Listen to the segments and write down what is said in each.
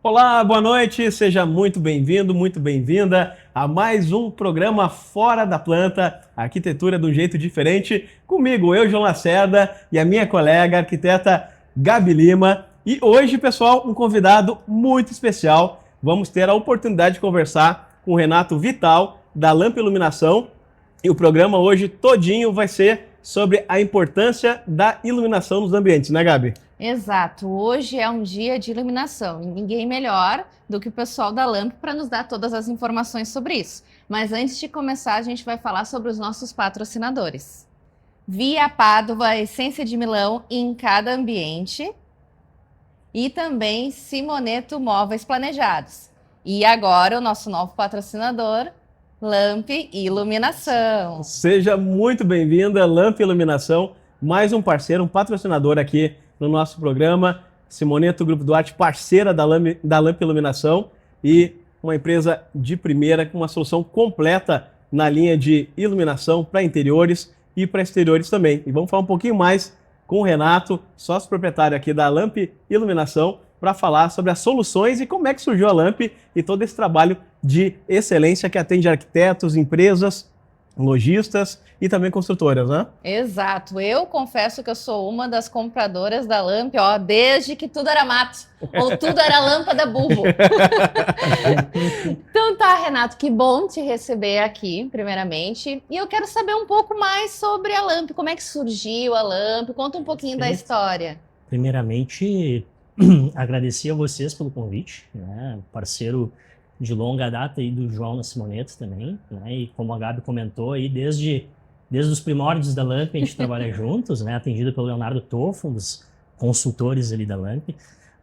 Olá, boa noite, seja muito bem-vindo, muito bem-vinda a mais um programa Fora da Planta, arquitetura de um jeito diferente, comigo, eu, João Lacerda, e a minha colega, a arquiteta Gabi Lima. E hoje, pessoal, um convidado muito especial. Vamos ter a oportunidade de conversar com o Renato Vital, da Lamp Iluminação, e o programa hoje todinho vai ser sobre a importância da iluminação nos ambientes, né, Gabi? Exato, hoje é um dia de iluminação e ninguém melhor do que o pessoal da Lamp para nos dar todas as informações sobre isso. Mas antes de começar, a gente vai falar sobre os nossos patrocinadores. Via Padova, Essência de Milão em cada ambiente e também Simoneto Móveis Planejados. E agora o nosso novo patrocinador, Lamp Iluminação. Seja muito bem-vinda, Lamp Iluminação, mais um parceiro, um patrocinador aqui no nosso programa. Simoneto Grupo Duarte, parceira da Lamp Iluminação e uma empresa de primeira com uma solução completa na linha de iluminação para interiores e para exteriores também. E vamos falar um pouquinho mais com o Renato, sócio proprietário aqui da Lamp Iluminação, para falar sobre as soluções e como é que surgiu a Lamp e todo esse trabalho de excelência que atende arquitetos, empresas, lojistas e também construtoras, né? Exato. Eu confesso que eu sou uma das compradoras da Lamp, ó, desde que tudo era mato, ou tudo era lâmpada bulbo. Então tá, Renato, que bom te receber aqui, primeiramente. E eu quero saber um pouco mais sobre a Lamp, como é que surgiu a Lamp, conta um pouquinho da história. Primeiramente, agradecer a vocês pelo convite, né? Parceiro de longa data aí do João na Simoneto também, né? E como a Gabi comentou aí, desde os primórdios da Lamp a gente trabalha juntos, né? Atendido pelo Leonardo Toffo, um dos consultores ali da Lamp.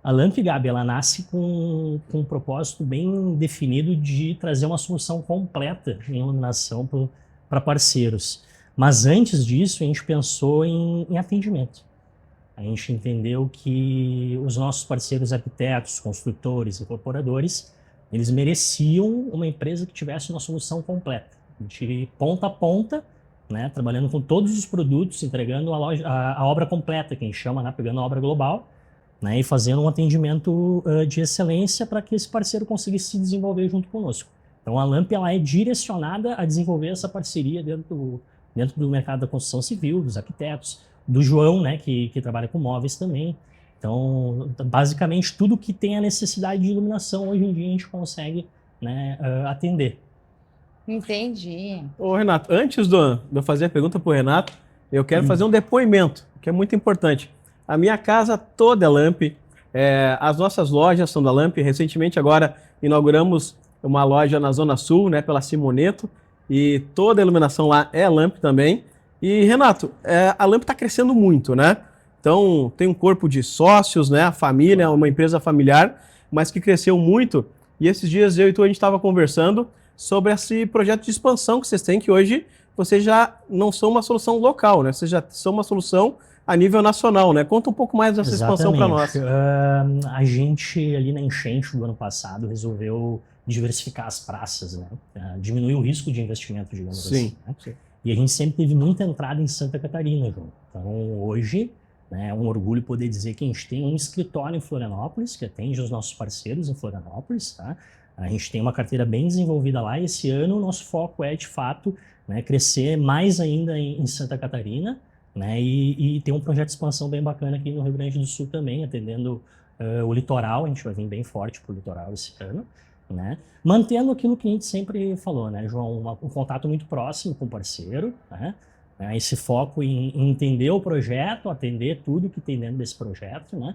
A Lamp, Gabi, ela nasce com um propósito bem definido de trazer uma solução completa em iluminação para parceiros. Mas antes disso, a gente pensou em atendimento. A gente entendeu que os nossos parceiros arquitetos, construtores e incorporadores, eles mereciam uma empresa que tivesse uma solução completa, de ponta a ponta, né, trabalhando com todos os produtos, entregando a obra completa, que a gente chama, né, pegando a obra global, né, e fazendo um atendimento de excelência para que esse parceiro conseguisse se desenvolver junto conosco. Então a Lamp ela é direcionada a desenvolver essa parceria dentro do mercado da construção civil, dos arquitetos, do João, né, que trabalha com móveis também. Então, basicamente, tudo que tem a necessidade de iluminação, hoje em dia a gente consegue, né, atender. Entendi. Ô Renato, antes de eu fazer a pergunta para o Renato, eu quero fazer um depoimento, que é muito importante. A minha casa toda é Lamp, as nossas lojas são da Lamp. Recentemente agora inauguramos uma loja na Zona Sul, né, pela Simoneto, e toda a iluminação lá é Lamp também. E Renato, a Lamp está crescendo muito, né? Então, tem um corpo de sócios, né? A família é uma empresa familiar, mas que cresceu muito. E esses dias eu e tu, a gente estava conversando sobre esse projeto de expansão que vocês têm, que hoje vocês já não são uma solução local, né? Vocês já são uma solução a nível nacional, né? Conta um pouco mais dessa expansão para nós. A gente, ali na enchente do ano passado, resolveu diversificar as praças, né? Diminuir o risco de investimento, digamos assim. Né? Sim. E a gente sempre teve muita entrada em Santa Catarina, João. Então, hoje, né, é um orgulho poder dizer que a gente tem um escritório em Florianópolis, que atende os nossos parceiros em Florianópolis, tá? A gente tem uma carteira bem desenvolvida lá e esse ano o nosso foco é, de fato, né, crescer mais ainda em Santa Catarina, né, e ter um projeto de expansão bem bacana aqui no Rio Grande do Sul também, atendendo o litoral. A gente vai vir bem forte para o litoral esse ano, né? Mantendo aquilo que a gente sempre falou, né, João? Um contato muito próximo com o parceiro, né? Esse foco em entender o projeto, atender tudo que tem dentro desse projeto, né?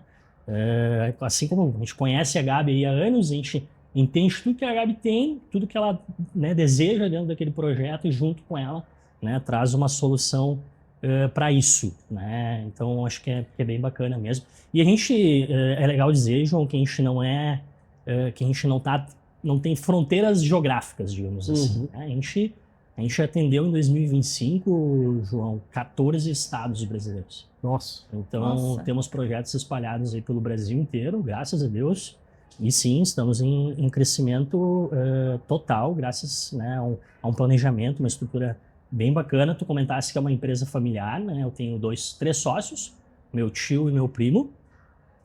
Assim como a gente conhece a Gabi aí há anos, a gente entende tudo que a Gabi tem, tudo que ela, né, deseja dentro daquele projeto, e junto com ela, né, traz uma solução para isso, né? Então acho que é bem bacana mesmo. E a gente, é legal dizer, João, que a gente não que a gente não tem fronteiras geográficas, digamos assim. Né? A gente atendeu em 2025, João, 14 estados brasileiros. Nossa. Então, temos projetos espalhados aí pelo Brasil inteiro, graças a Deus. E sim, estamos em crescimento total, graças, né, a um planejamento, uma estrutura bem bacana. Tu comentaste que é uma empresa familiar, né? Eu tenho três sócios, meu tio e meu primo,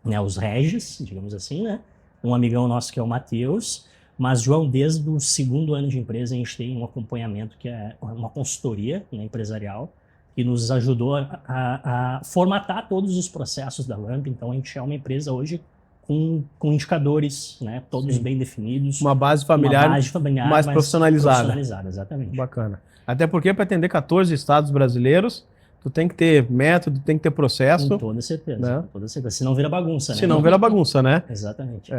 né, os Regis, digamos assim, né? um amigão nosso que é o Matheus. Mas, João, desde o segundo ano de empresa, a gente tem um acompanhamento que é uma consultoria, né, empresarial, que nos ajudou a formatar todos os processos da LAMP. Então, a gente é uma empresa hoje com indicadores, né, todos bem definidos. Uma base familiar, mais profissionalizada. Profissionalizada, exatamente. Bacana. Até porque para atender 14 estados brasileiros, tu tem que ter método, tem que ter processo. Com toda certeza, né? Com toda certeza. Senão vira bagunça, né? Senão vira bagunça, né? Exatamente.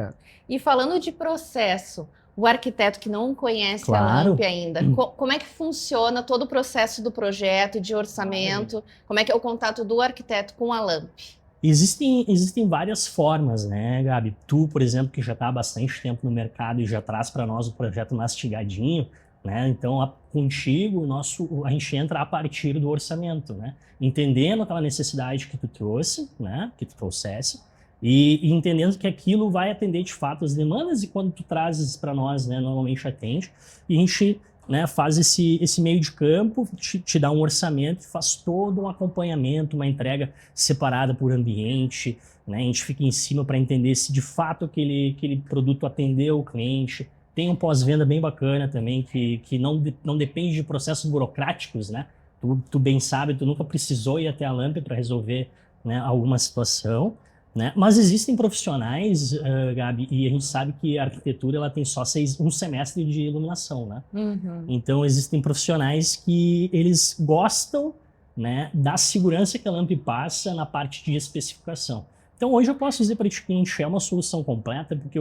E falando de processo, o arquiteto que não conhece a Claro. LAMP ainda, como é que funciona todo o processo do projeto, de orçamento? Como é que é o contato do arquiteto com a LAMP? Existem várias formas, né, Gabi? Tu, por exemplo, que já está há bastante tempo no mercado e já traz para nós o projeto mastigadinho, né? Então, contigo, a gente entra a partir do orçamento, né? Entendendo aquela necessidade que tu trouxe, né? Que tu trouxesse, e entendendo que aquilo vai atender de fato as demandas, e quando tu trazes para nós, né, normalmente atende, e a gente, né, faz esse meio de campo, te dá um orçamento, faz todo um acompanhamento, uma entrega separada por ambiente, né? A gente fica em cima para entender se de fato aquele produto atendeu o cliente. Tem um pós-venda bem bacana também, que não depende de processos burocráticos, né? Tu bem sabe, tu nunca precisou ir até a LAMP para resolver, né, alguma situação, né? Mas existem profissionais, Gabi, e a gente sabe que a arquitetura ela tem só um semestre de iluminação, né? Então existem profissionais que eles gostam, né, da segurança que a LAMP passa na parte de especificação. Então hoje eu posso dizer para ti que a gente é uma solução completa, porque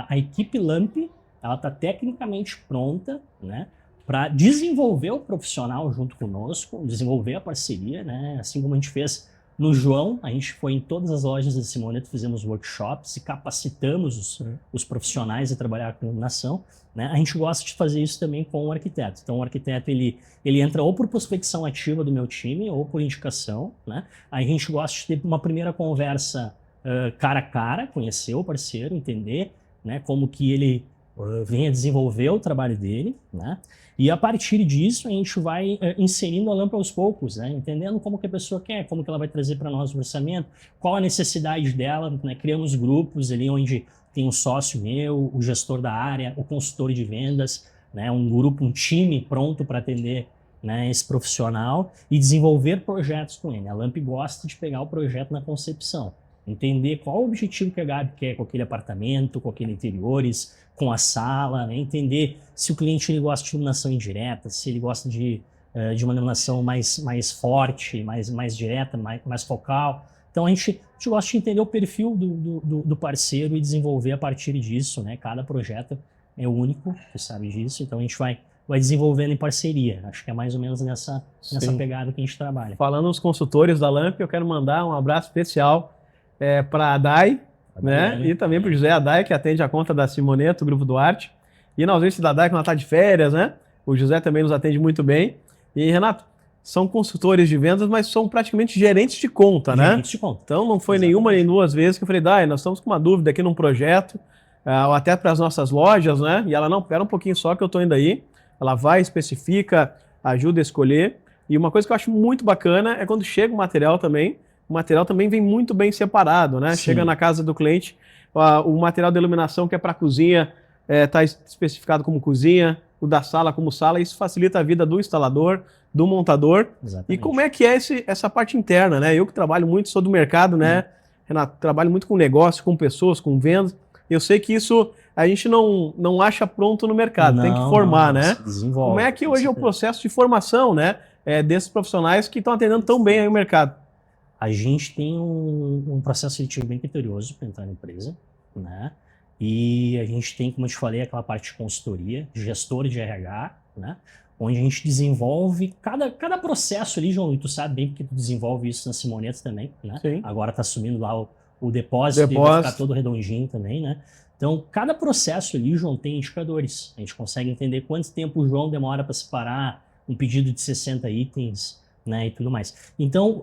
a equipe LAMP ela está tecnicamente pronta, né, para desenvolver o profissional junto conosco, desenvolver a parceria, né, assim como a gente fez no João. A gente foi em todas as lojas da Simoneto, fizemos workshops e capacitamos os profissionais a trabalhar com iluminação, né. A gente gosta de fazer isso também com o arquiteto. Então o arquiteto ele entra ou por prospecção ativa do meu time ou por indicação, né. A gente gosta de ter uma primeira conversa cara a cara, conhecer o parceiro, entender, né, como que ele venha desenvolver o trabalho dele, né? E a partir disso a gente vai inserindo a LAMP aos poucos, né? Entendendo como que a pessoa quer, como que ela vai trazer para nós o orçamento, qual a necessidade dela, né? Criamos grupos ali onde tem um sócio meu, o gestor da área, o consultor de vendas, né? Um grupo, um time pronto para atender, né, esse profissional e desenvolver projetos com ele. A LAMP gosta de pegar o projeto na concepção, entender qual o objetivo que a Gabi quer com aquele apartamento, com aquele interiores, com a sala, né? Entender se o cliente ele gosta de iluminação indireta, se ele gosta de uma iluminação mais forte, mais direta, mais focal. Então a gente gosta de entender o perfil do parceiro e desenvolver a partir disso, né? Cada projeto é único, você sabe disso, então a gente vai desenvolvendo em parceria. Acho que é mais ou menos nessa pegada que a gente trabalha. Falando nos consultores da LAMP, eu quero mandar um abraço especial para a Dai, né? E também para o José Adai, que atende a conta da Simoneto, Grupo Duarte. E na ausência da Dai, quando ela está de férias, né? O José também nos atende muito bem. E, Renato, são consultores de vendas, mas são praticamente gerentes de conta, né? Gerentes de conta. Então não foi nenhuma nem duas vezes que eu falei, Dai, nós estamos com uma dúvida aqui num projeto, ou até para as nossas lojas, né? E ela, não, pera um pouquinho só que eu estou indo aí. Ela vai, especifica, ajuda a escolher. E uma coisa que eu acho muito bacana é quando chega o material também, o material também vem muito bem separado, né? Sim. Chega na casa do cliente, o material de iluminação que é para cozinha está especificado como cozinha, o da sala como sala, isso facilita a vida do instalador, do montador. Exatamente. E como é que é essa parte interna, né? Eu que trabalho muito, sou do mercado, né, Renato? Trabalho muito com negócio, com pessoas, com vendas. Eu sei que isso a gente não acha pronto no mercado, tem que formar, né? Desenvolve. Como é que hoje é o processo de formação, né, desses profissionais que estão atendendo tão bem aí o mercado? A gente tem um processo seletivo bem criterioso para entrar na empresa, né? E a gente tem, como eu te falei, aquela parte de consultoria, gestor de RH, né? Onde a gente desenvolve cada processo ali, João, e tu sabe bem porque tu desenvolve isso na Simoneto também, né? Sim. Agora está assumindo lá o depósito, e vai ficar todo redondinho também, né? Então, cada processo ali, João, tem indicadores. A gente consegue entender quanto tempo o João demora para separar um pedido de 60 itens, né, e tudo mais. Então,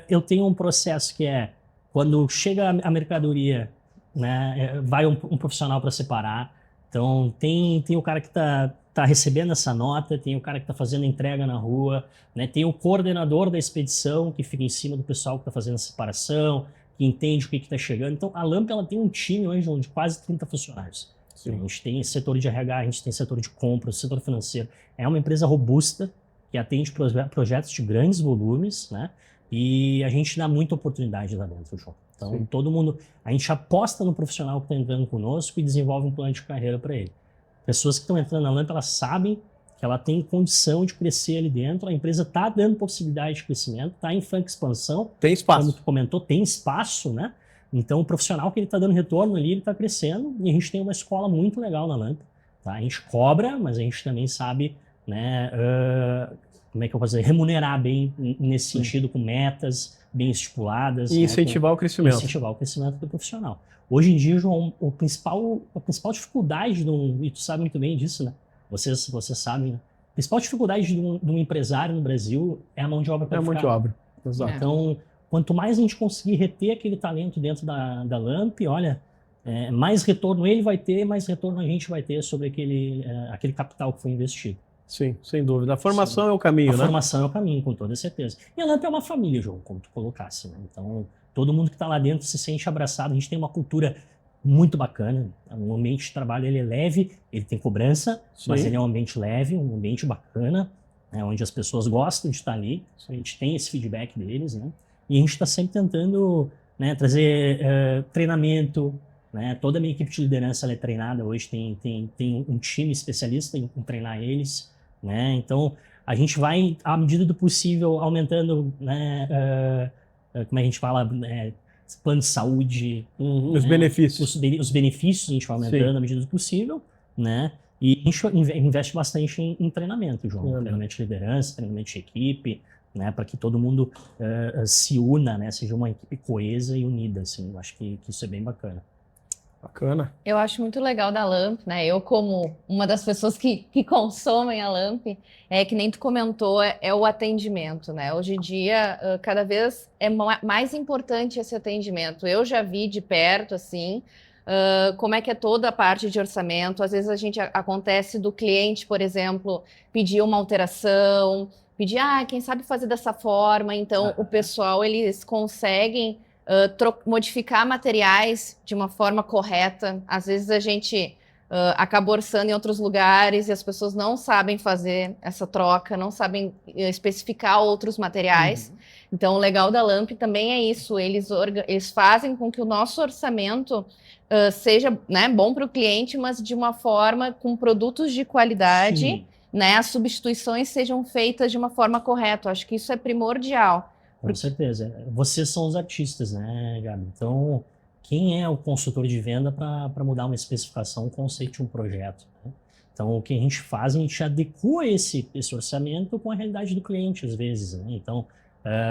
eu tenho um processo que é, quando chega a mercadoria, né, vai um profissional para separar. Então, tem o cara que tá recebendo essa nota, tem o cara que está fazendo a entrega na rua, né, tem o coordenador da expedição que fica em cima do pessoal que está fazendo a separação, que entende o que está chegando. Então, a Lamp ela tem um time hoje de quase 30 funcionários. Sim. A gente tem setor de RH, a gente tem setor de compras, setor financeiro. É uma empresa robusta, que atende projetos de grandes volumes, né? E a gente dá muita oportunidade lá dentro, João. Então, Sim. todo mundo... A gente aposta no profissional que está entrando conosco e desenvolve um plano de carreira para ele. Pessoas que estão entrando na Lamp, elas sabem que ela tem condição de crescer ali dentro, a empresa está dando possibilidade de crescimento, está em franca expansão. Tem espaço. Como tu comentou, tem espaço, né? Então, o profissional que ele está dando retorno ali, ele está crescendo, e a gente tem uma escola muito legal na Lamp. Tá? A gente cobra, mas a gente também sabe, né, como é que eu posso dizer, remunerar bem nesse sentido, com metas bem estipuladas. E incentivar o crescimento. Incentivar o crescimento do profissional. Hoje em dia, João, a principal dificuldade, e tu sabe muito bem disso, né? Vocês sabem, né? A principal dificuldade de um empresário no Brasil é a mão de obra qualificada. É a mão de obra, exato. Então, quanto mais a gente conseguir reter aquele talento dentro da Lamp, olha, mais retorno ele vai ter, mais retorno a gente vai ter sobre aquele capital que foi investido. Sim, sem dúvida. A formação é o caminho, né? A formação é o caminho, com toda certeza. E a Lamp é uma família, João, como tu colocasse, né? Então, todo mundo que está lá dentro se sente abraçado. A gente tem uma cultura muito bacana. O ambiente de trabalho ele é leve, ele tem cobrança, mas ele é um ambiente leve, um ambiente bacana, né, onde as pessoas gostam de estar ali. A gente tem esse feedback deles, né? E a gente está sempre tentando, né, trazer treinamento, né? Toda a minha equipe de liderança ela é treinada hoje, tem um time especialista em treinar eles, né? Então, a gente vai, à medida do possível, aumentando, né, como a gente fala, plano de saúde, os benefícios. Os benefícios a gente vai aumentando à medida do possível, né? E a gente investe bastante em treinamento, João. Treinamento de liderança, treinamento de equipe, né? Para que todo mundo se una, né? Seja uma equipe coesa e unida, assim. Eu acho que isso é bem bacana. Bacana. Eu acho muito legal da Lamp, né? Eu, como uma das pessoas que consomem a Lamp, que nem tu comentou, é o atendimento, né? Hoje em dia, cada vez é mais importante esse atendimento. Eu já vi de perto, assim, como é que é toda a parte de orçamento. Às vezes acontece do cliente, por exemplo, pedir uma alteração, pedir, quem sabe fazer dessa forma. Então, o pessoal, eles conseguem modificar materiais de uma forma correta. Às vezes a gente acaba orçando em outros lugares e as pessoas não sabem fazer essa troca, não sabem especificar outros materiais. Então, o legal da Lamp também é isso, eles fazem com que o nosso orçamento seja, né, bom para o cliente, mas de uma forma com produtos de qualidade, né, as substituições sejam feitas de uma forma correta. Eu acho que isso é primordial. Com certeza. Vocês são os artistas, né, Gabi? Então, quem é o consultor de venda para mudar uma especificação, um conceito de um projeto, né? Então, o que a gente faz, a gente adequa esse orçamento com a realidade do cliente, às vezes, né? Então,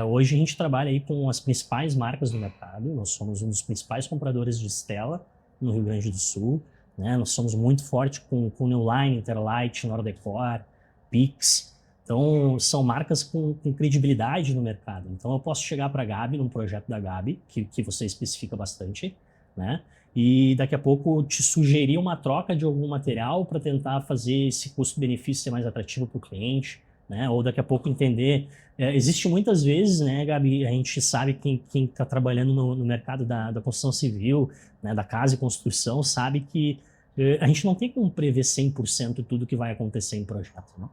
hoje a gente trabalha aí com as principais marcas do mercado. Nós somos um dos principais compradores de Stella no Rio Grande do Sul, né? Nós somos muito forte com Newline, Interlight, Nordecor, Pix. Então, são marcas com credibilidade no mercado. Então, eu posso chegar para a Gabi, num projeto da Gabi, que você especifica bastante, né? E daqui a pouco te sugerir uma troca de algum material para tentar fazer esse custo-benefício ser mais atrativo para o cliente, né? Ou daqui a pouco entender... existe muitas vezes, né, Gabi, a gente sabe quem está trabalhando no mercado da construção civil, né, da casa e construção, sabe que a gente não tem como prever 100% tudo que vai acontecer em projeto, né?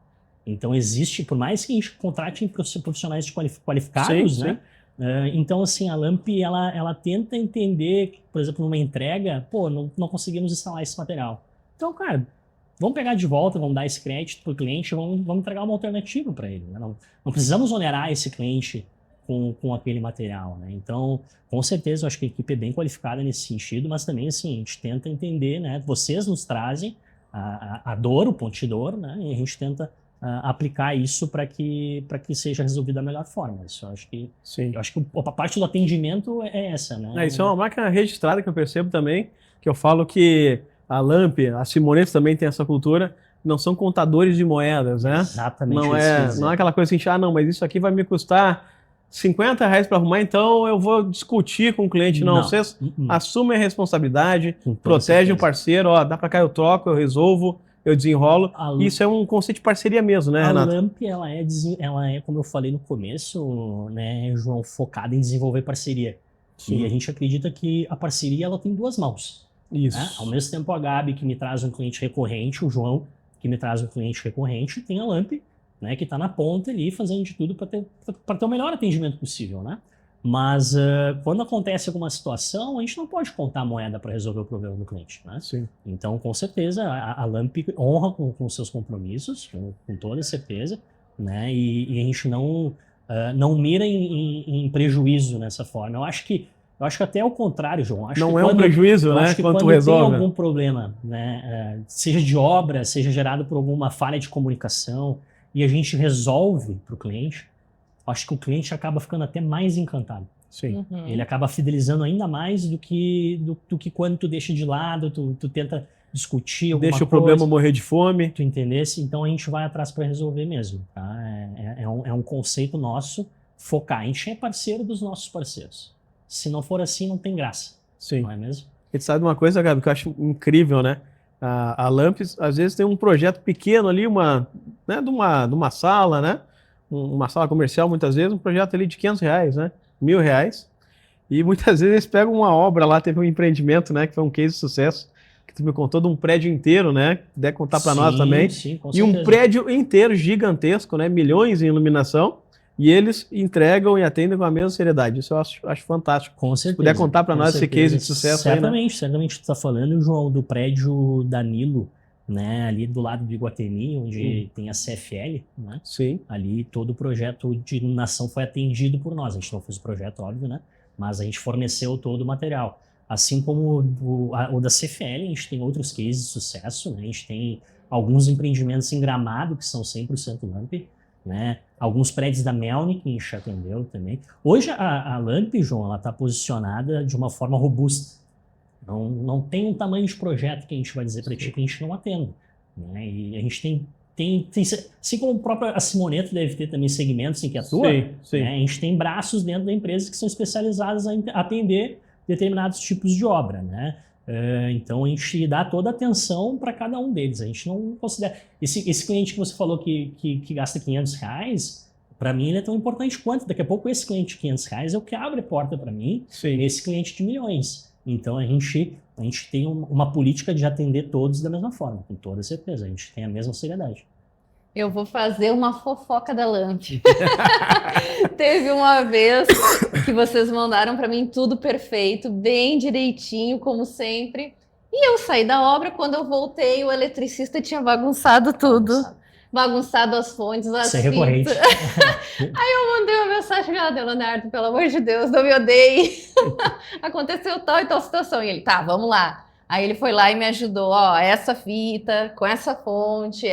Então, existe, por mais que a gente contrate profissionais qualificados, sim, né? Então, assim, a Lamp, ela tenta entender que, por exemplo, numa entrega, não conseguimos instalar esse material. Então, cara, vamos pegar de volta, vamos dar esse crédito para o cliente, vamos entregar uma alternativa para ele, né? Não precisamos onerar esse cliente com aquele material, né? Então, com certeza, eu acho que a equipe é bem qualificada nesse sentido, mas também, assim, a gente tenta entender, né? Vocês nos trazem a dor, o ponto de dor, né? E a gente tenta aplicar isso para que seja resolvido da melhor forma. Isso eu acho que a parte do atendimento é essa, né? Isso é uma marca registrada que eu percebo também, que eu falo que a Lamp, a Simonetti também tem essa cultura, não são contadores de moedas, né? Exatamente. Não é aquela coisa assim, mas isso aqui vai me custar R$50 para arrumar, então eu vou discutir com o cliente. Não, vocês assumem a responsabilidade, protegem o parceiro, dá para cá, eu troco, eu resolvo, eu desenrolo. Isso é um conceito de parceria mesmo, né, Renato? A Lamp, ela é, como eu falei no começo, né, João, focada em desenvolver parceria. Sim. E a gente acredita que a parceria ela tem duas mãos. Isso. Né? Ao mesmo tempo, a Gabi, que me traz um cliente recorrente, o João, que me traz um cliente recorrente, tem a Lamp, né, que está na ponta ali, fazendo de tudo para ter o melhor atendimento possível, né? Mas quando acontece alguma situação, a gente não pode contar a moeda para resolver o problema do cliente, né? Sim. Então, com certeza, a Lamp honra com seus compromissos, com toda certeza, né? E a gente não mira em prejuízo nessa forma. Eu acho que até o contrário, João. Acho não que é um prejuízo, né? Quando resolve. tem algum problema, né? Seja de obra, seja gerado por alguma falha de comunicação, e a gente resolve para o cliente, acho que o cliente acaba ficando até mais encantado. Sim. Uhum. Ele acaba fidelizando ainda mais do que quando tu deixa de lado, tu tenta discutir alguma coisa. Deixa o problema morrer de fome. Tu entendesse? Então a gente vai atrás para resolver mesmo. Tá? É um conceito nosso focar. A gente é parceiro dos nossos parceiros. Se não for assim, não tem graça. Sim. Não é mesmo? A gente sabe de uma coisa, Gabi, que eu acho incrível, né? A Lamps, às vezes, tem um projeto pequeno ali, de uma sala, né? Uma sala comercial, muitas vezes, um projeto ali de R$500, né? R$1.000. E muitas vezes eles pegam uma obra lá, teve um empreendimento, né? Que foi um case de sucesso, que tu me contou de um prédio inteiro, né? Puder contar para nós também. Sim, com e certeza. um prédio inteiro gigantesco, né? Milhões em iluminação. E eles entregam e atendem com a mesma seriedade. Isso eu acho fantástico. Com certeza. Se puder contar para nós esse case de sucesso certamente, aí, né? Certamente tu está falando, João, do prédio Danilo, né, ali do lado do Iguatemi, onde tem a CFL, né? Sim. Ali todo o projeto de iluminação foi atendido por nós. A gente não fez o projeto, óbvio, né? Mas a gente forneceu todo o material. Assim como o da CFL, a gente tem outros cases de sucesso, né? A gente tem alguns empreendimentos em Gramado, que são 100% Lamp, né? Alguns prédios da Melnick, que a gente atendeu também. Hoje a Lamp, João, ela está posicionada de uma forma robusta. Não tem um tamanho de projeto que a gente vai dizer para ti que a gente não atende. Né? E a gente tem, assim como a própria Simoneto deve ter também segmentos em que atua, Sim. Né? A gente tem braços dentro da empresa que são especializados em atender determinados tipos de obra, né? Então a gente dá toda a atenção para cada um deles. A gente não considera. Esse cliente que você falou que gasta R$500, para mim ele é tão importante quanto. Daqui a pouco esse cliente de R$500 é o que abre a porta para mim, esse cliente de milhões. Então a gente tem uma política de atender todos da mesma forma, com toda certeza. A gente tem a mesma seriedade. Eu vou fazer uma fofoca da Lamp. Teve uma vez que vocês mandaram para mim tudo perfeito, bem direitinho, como sempre. E eu saí da obra, quando eu voltei, o eletricista tinha bagunçado tudo. Bagunçado as fontes, as Isso é recorrente. Aí eu mandei uma mensagem, Leonardo, pelo amor de Deus, não me odeie. Aconteceu tal e tal situação. E ele, tá, vamos lá. Aí ele foi lá e me ajudou, ó, essa fita, com essa fonte,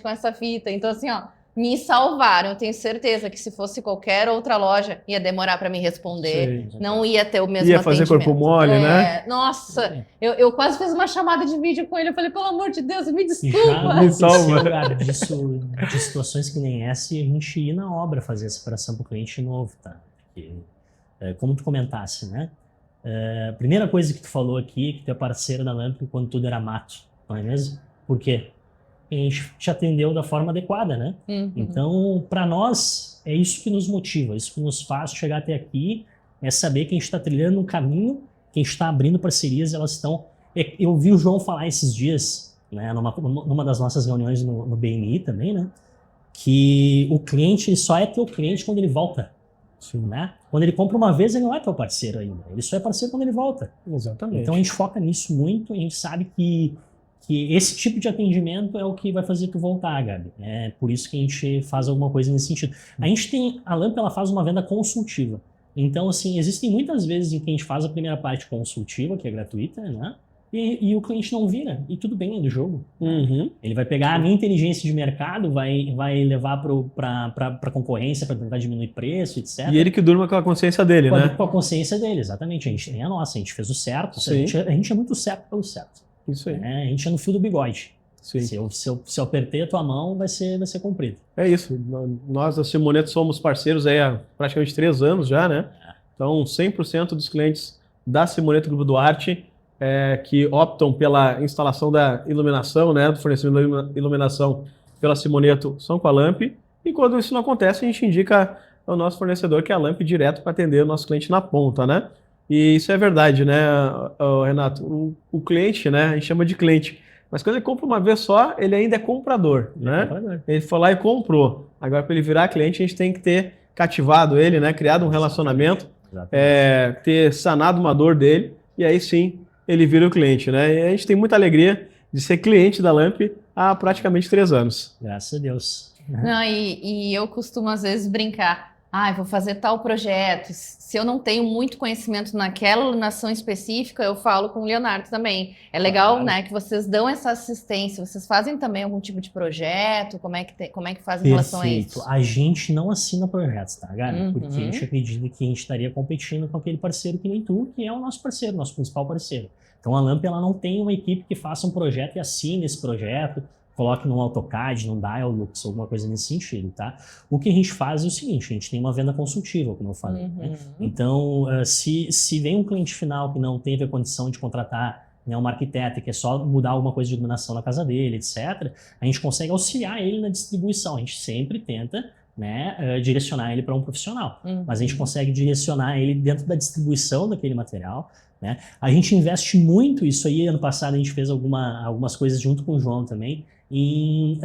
com essa fita. Então, assim, ó, me salvaram. Eu tenho certeza que se fosse qualquer outra loja, ia demorar para me responder. Sim. Não ia ter o mesmo ia fazer atendimento. corpo mole, né? Nossa, eu quase fiz uma chamada de vídeo com ele. Eu falei, pelo amor de Deus, me desculpa. Me salva. De situações que nem essa, e a gente ir na obra fazer a separação para o cliente novo, tá? Porque, como tu comentasse, né? A primeira coisa que tu falou aqui, que tu é parceiro da Lamp quando tudo era mato, não é mesmo? Por quê? A gente te atendeu da forma adequada, né? Uhum. Então, para nós, é isso que nos motiva, isso que nos faz chegar até aqui, é saber que a gente está trilhando um caminho, que a gente está abrindo parcerias, elas estão... Eu vi o João falar esses dias, né, numa das nossas reuniões no BNI também, né? Que o cliente só é teu cliente quando ele volta. Sim. Né? Quando ele compra uma vez, ele não é teu parceiro ainda. Ele só é parceiro quando ele volta. Exatamente. Então a gente foca nisso muito, a gente sabe que esse tipo de atendimento é o que vai fazer tu voltar, Gabi. É por isso que a gente faz alguma coisa nesse sentido. A Lamp, ela faz uma venda consultiva. Então, assim, existem muitas vezes em que a gente faz a primeira parte consultiva, que é gratuita, né? E o cliente não vira, e tudo bem, é do jogo. Uhum. Ele vai pegar a minha inteligência de mercado, vai levar para concorrência, para tentar diminuir preço, etc. E ele que durma com a consciência dele, né? Com a consciência dele, exatamente. A gente tem a nossa, a gente fez o certo, a gente é muito certo pelo certo. Isso aí. A gente é no fio do bigode. Sim. Se eu apertei a tua mão, vai ser cumprido. É isso. Nós, da Simoneto, somos parceiros aí há praticamente 3 anos já, né? Então, 100% dos clientes da Simoneto Grupo Duarte que optam pela instalação da iluminação, né, do fornecimento da iluminação pela Simoneto, são com a Lamp. E quando isso não acontece, a gente indica é o nosso fornecedor, que é a Lamp, direto para atender o nosso cliente na ponta, né? E isso é verdade, né, Renato? O cliente, né, a gente chama de cliente, mas quando ele compra uma vez só, ele ainda é comprador, né? Ele foi lá e comprou. Agora, para ele virar cliente, a gente tem que ter cativado ele, né, criado um relacionamento, ter sanado uma dor dele, e aí sim ele vira o cliente, né? E a gente tem muita alegria de ser cliente da Lamp há praticamente 3 anos. Graças a Deus. Não, e eu costumo às vezes brincar, vou fazer tal projeto, se eu não tenho muito conhecimento naquela iluminação específica, eu falo com o Leonardo também. É legal, né, que vocês dão essa assistência, vocês fazem também algum tipo de projeto, como é que fazem em relação a isso? A gente não assina projetos, tá, Gabi? Porque a gente acredita que a gente estaria competindo com aquele parceiro que nem tu, que é o nosso parceiro, nosso principal parceiro. Então a Lamp, ela não tem uma equipe que faça um projeto e assine esse projeto, coloque num AutoCAD, num Dialux, alguma coisa nesse sentido, tá? O que a gente faz é o seguinte, a gente tem uma venda consultiva, como eu falei, né? Então, se vem um cliente final que não teve a condição de contratar, né, uma arquiteta, que é só mudar alguma coisa de iluminação na casa dele, etc., a gente consegue auxiliar ele na distribuição. A gente sempre tenta, né, direcionar ele para um profissional, mas a gente consegue direcionar ele dentro da distribuição daquele material, né? A gente investe muito, isso aí, ano passado a gente fez algumas coisas junto com o João também, em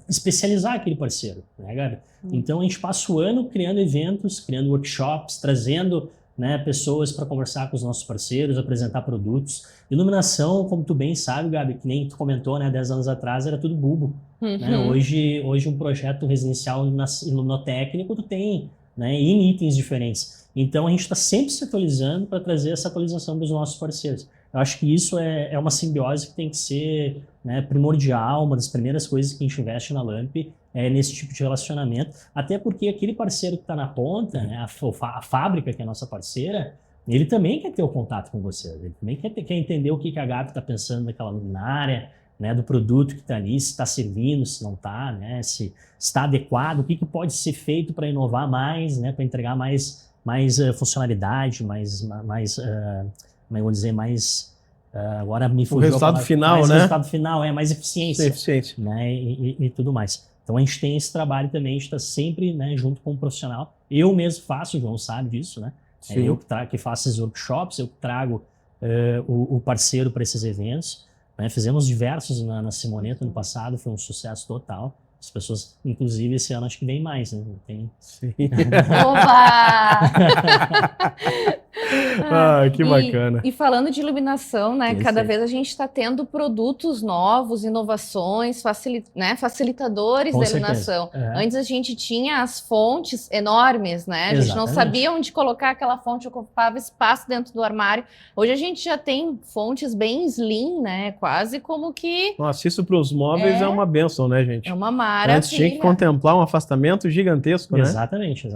especializar aquele parceiro, né, Gabi? Então a gente passa o ano criando eventos, criando workshops, trazendo, né, pessoas para conversar com os nossos parceiros, apresentar produtos. Iluminação, como tu bem sabe, Gabi, que nem tu comentou, né, 10 anos atrás era tudo bulbo. Né? Hoje um projeto residencial iluminotécnico tu tem, né, em itens diferentes. Então a gente está sempre se atualizando para trazer essa atualização dos nossos parceiros. Eu acho que isso é uma simbiose que tem que ser, né, primordial, uma das primeiras coisas que a gente investe na Lamp é nesse tipo de relacionamento, até porque aquele parceiro que está na ponta, né, a fábrica que é a nossa parceira, ele também quer ter o contato com você, ele também quer entender o que a Gabi está pensando daquela luminária, né, do produto que está ali, se está servindo, se não está, né, se está adequado, o que pode ser feito para inovar mais, né, para entregar mais funcionalidade, vamos dizer, agora me fugiu o resultado final, mais né? O resultado final, mais eficiência. Eficiência. Né? E tudo mais. Então a gente tem esse trabalho também, a gente está sempre, né, junto com o profissional. Eu mesmo faço, o João sabe disso, né? É eu que faço esses workshops, eu que trago o parceiro para esses eventos. Né? Fizemos diversos na Simoneta no passado, foi um sucesso total. As pessoas, inclusive, esse ano acho que vem mais, né? Tem... Sim. Oba! Que bacana. E falando de iluminação, né? Cada vez a gente está tendo produtos novos, inovações, facilitadores da iluminação. Antes a gente tinha as fontes enormes, né? A gente não sabia onde colocar aquela fonte, ocupava espaço dentro do armário. Hoje a gente já tem fontes bem slim, né? Quase como que... Nossa, isso para os móveis é uma bênção, né, gente? É uma maravilha. Antes tinha que contemplar um afastamento gigantesco, né? Exatamente.